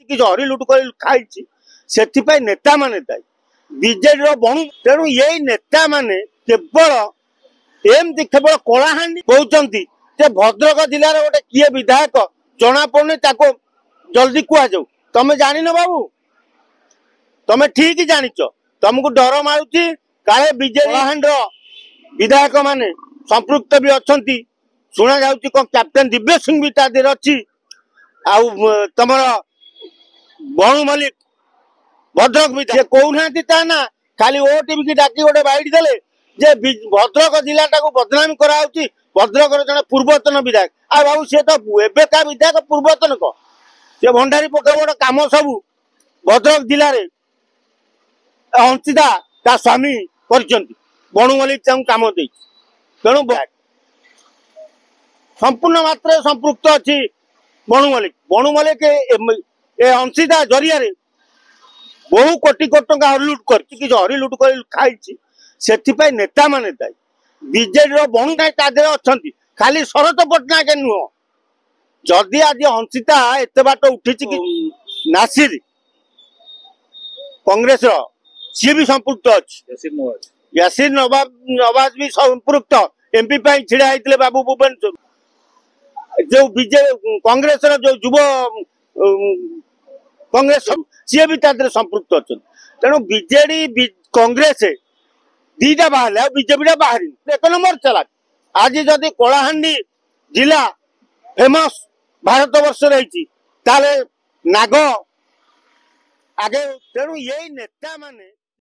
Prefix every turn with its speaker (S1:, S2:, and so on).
S1: कि जहरी लुट कर खाई से नेता माने दायी बीजेडी बणु तेणु यही नेता माने केवल एमती केवल कलाहांडी कहते भद्रक जिलार गोटे किए विधायक जना पड़े जल्दी कह जाऊ तमें जान बाबू तमें ठीक जानिच तुमको डर मारुची काले बीजेडी कलाहांडी विधायक माने संपृक्त भी अच्छा शुणा जा कैप्टेन दिव्य सिंह भी तादेर अच्छी तुम बणु मल्लिक भद्रक भी कहना ना खाली ओटीवी की डाकी गोटे बाइट देले जे भद्रक जिला बदनामी कराऊँ भद्रक जन पूर्वतन विधायक आ बाबू सी तो एबेका विधायक पूर्वतन कह सी भंडारी पक्ष गोटे कम सब भद्रक जिले में अंशिता ता स्वामी कर बणु मल्लिक कम दे तेणु संपूर्ण मात्रा संपृक्त अच्छी बणु मल्लिक अंशिता जरिया बहु कोटी कोटी टंका हरिलुट कर हरिलुट कर खाई से नेता माने दायी बीजेडी बणु ना अच्छा खाली शरत पट्टनायक नुह जदि आज अंशिता एत बाट उठी कि नासिर कांग्रेस सी भी संपृक्त अच्छी यासिर नवाज भी संपृक्त एमपी छिड़ा होते बाबू भुवनेश्वर जो बीजेपी कांग्रेस जो युव कांग्रेस सी भी संपृक्त अच्छा तेणु बीजेडी कांग्रेस दीटा बाहर बीजेपी बाहर एक नंबर चला आज जदि कलाहांडी जिला फेमस भारत वर्ष रही नाग आगे तेणु यही नेता माने